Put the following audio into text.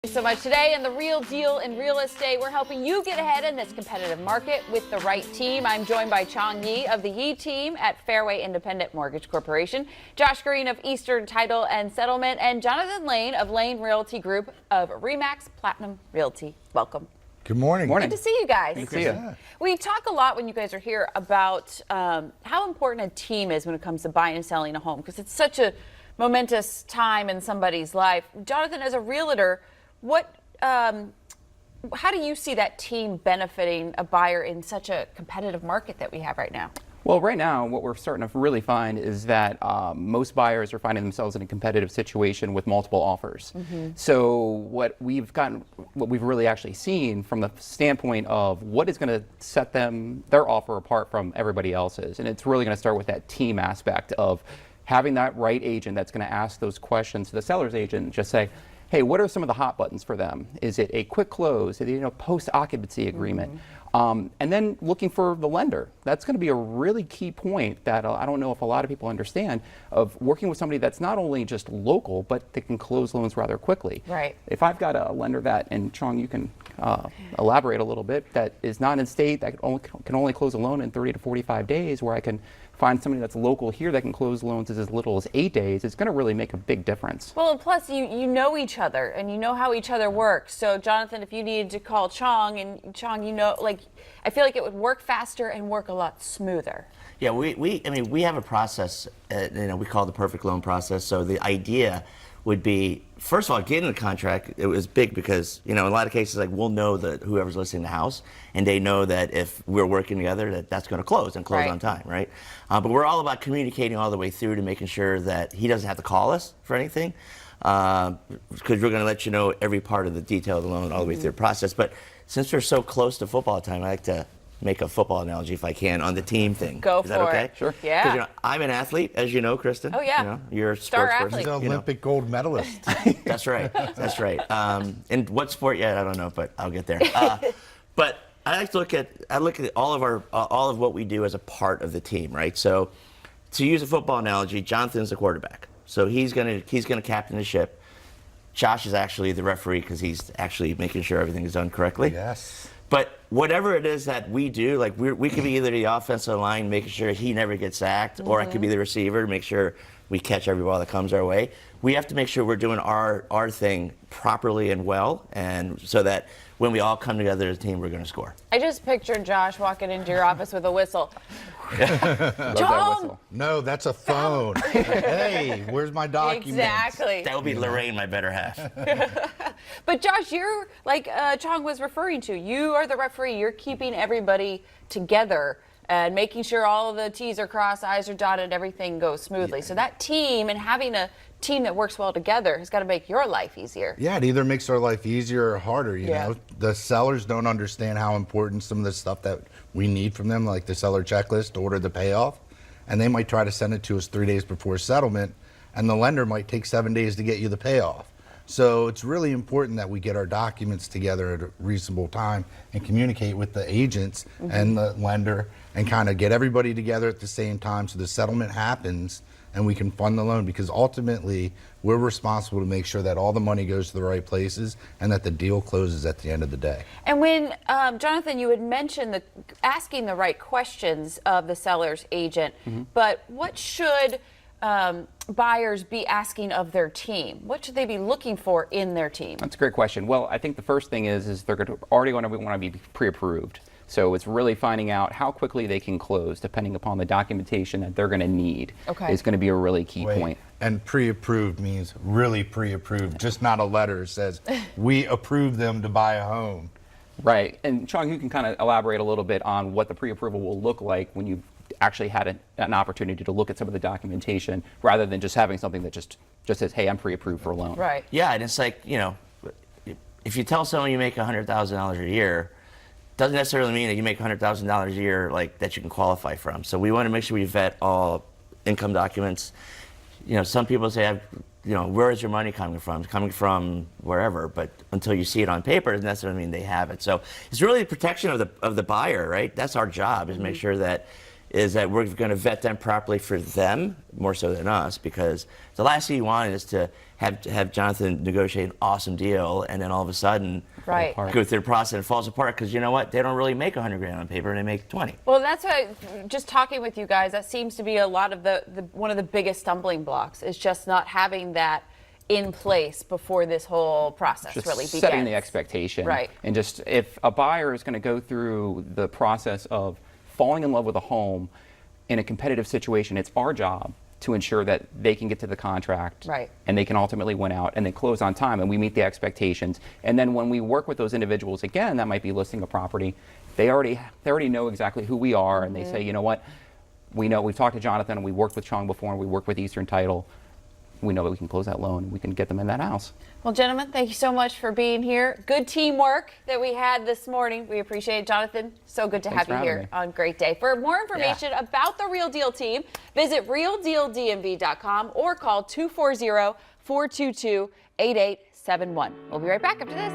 Thank you so much. Today in The Real Deal in Real Estate, we're helping you get ahead in this competitive market with the right team. I'm joined by Chong Yi of the Yi team at Fairway Independent Mortgage Corporation, Josh Green of Eastern Title and Settlement, and Jonathan Layne of Layne Realty Group of ReMax Platinum Realty. Welcome. Good morning. Good to see you guys. Good to see you. We talk a lot when you guys are here about how important a team is when it comes to buying and selling a home, because it's such a momentous time in somebody's life. Jonathan, as a realtor, how do you see that team benefiting a buyer in such a competitive market that we have right now? Well, right now, what we're starting to really find is that most buyers are finding themselves in a competitive situation with multiple offers. So what we've really actually seen from the standpoint of what is going to set their offer apart from everybody else's, and it's really going to start with that team aspect of having that right agent that's going to ask those questions to the seller's agent and just say, hey, what are some of the hot buttons for them? Is it a quick close? Is it, post-occupancy agreement? And then looking for the lender. That's going to be a really key point that I don't know if a lot of people understand, of working with somebody that's not only just local, but they can close loans rather quickly. Right. If I've got a lender that, and Chong, you can elaborate a little bit, that is not in state, that can only close a loan in 30 to 45 days, where I can find somebody that's local here that can close loans as little as 8 days, it's going to really make a big difference. Well, and plus you know each other and you know how each other works. So Jonathan, if you needed to call Chong, and Chong, I feel like it would work faster and work a lot smoother. Yeah, we have a process, we call it the perfect loan process. So the idea would be, first of all, getting the contract. It was big because, in a lot of cases, we'll know that whoever's listing the house, and they know that if we're working together, that's going to close and close on time, right? But we're all about communicating all the way through to making sure that he doesn't have to call us for anything, because we're going to let you know every part of the detail of the loan all the way through the process. But since we're so close to football time, I like to make a football analogy, if I can, on the team thing. Go Is that for okay? it. Sure. Yeah. Because I'm an athlete, as you know, Kristen. Oh, yeah. You're a Star sports athlete. person. He's an Olympic gold medalist. That's right. That's right. And what sport yet? I don't know, but I'll get there. But I look at all of what we do as a part of the team, right? So, to use a football analogy, Jonathan's the quarterback, so he's gonna captain the ship. Josh is actually the referee because he's actually making sure everything is done correctly. Yes. But whatever it is that we do, we could be either the offensive line, making sure he never gets sacked, or I could be the receiver, make sure we catch every ball that comes our way. We have to make sure we're doing our thing properly and well, and so that when we all come together as a team, we're going to score. I just pictured Josh walking into your office with a whistle. Chong! No, that's a phone. Hey, where's my documents? Exactly. That would be Lorraine, my better half. But Josh, you're like Chong was referring to. You are the referee. You're keeping everybody together and making sure all of the T's are crossed, I's are dotted, everything goes smoothly. So that team, and having a team that works well together, has got to make your life easier. Yeah, it either makes our life easier or harder. You Yeah. know, the sellers don't understand how important some of the stuff that we need from them, like the seller checklist to order the payoff, and they might try to send it to us 3 days before settlement, and the lender might take 7 days to get you the payoff. So it's really important that we get our documents together at a reasonable time and communicate with the agents and the lender and kind of get everybody together at the same time so the settlement happens and we can fund the loan, because ultimately we're responsible to make sure that all the money goes to the right places and that the deal closes at the end of the day. And when, Jonathan, you had mentioned asking the right questions of the seller's agent, but what should buyers be asking of their team? What should they be looking for in their team? That's a great question. Well, I think the first thing is they're already going to want to be pre-approved. So it's really finding out how quickly they can close, depending upon the documentation that they're going to need. Okay. Is going to be a really key point. And pre-approved means really pre-approved, just not a letter that says we approve them to buy a home. Right. And Chong, you can kind of elaborate a little bit on what the pre-approval will look like when you've actually had an opportunity to look at some of the documentation, rather than just having something that just says, hey, I'm pre-approved for a loan. Right. Yeah, and it's like, if you tell someone you make $100,000 a year, doesn't necessarily mean that you make $100,000 a year that you can qualify from. So we want to make sure we vet all income documents. Some people say, where is your money coming from? It's coming from wherever, but until you see it on paper, doesn't necessarily mean they have it. So it's really the protection of the buyer, right? That's our job, is make sure that is that we're going to vet them properly for them more so than us, because the last thing you want is to have Jonathan negotiate an awesome deal and then all of a sudden Right. go through the process and it falls apart, because you know what, they don't really make 100 grand on paper and they make 20. Well, that's why, just talking with you guys, that seems to be a lot of one of the biggest stumbling blocks is just not having that in place before this whole process Just really begins. setting the expectation. Right. And just if a buyer is going to go through the process of falling in love with a home in a competitive situation, it's our job to ensure that they can get to the contract, Right. and they can ultimately win out and they close on time and we meet the expectations. And then when we work with those individuals again, that might be listing a property, they already know exactly who we are, and they say, you know what, we know, we've talked to Jonathan and we worked with Chong before and we worked with Eastern Title. We know that we can close that loan and we can get them in that house. Well, gentlemen, thank you so much for being here. Good teamwork that we had this morning. We appreciate it, Jonathan. So good to Thanks have you for here having me. on Great Day. For more information about the Real Deal team, visit realdealdmv.com or call 240-422-8871. We'll be right back after this.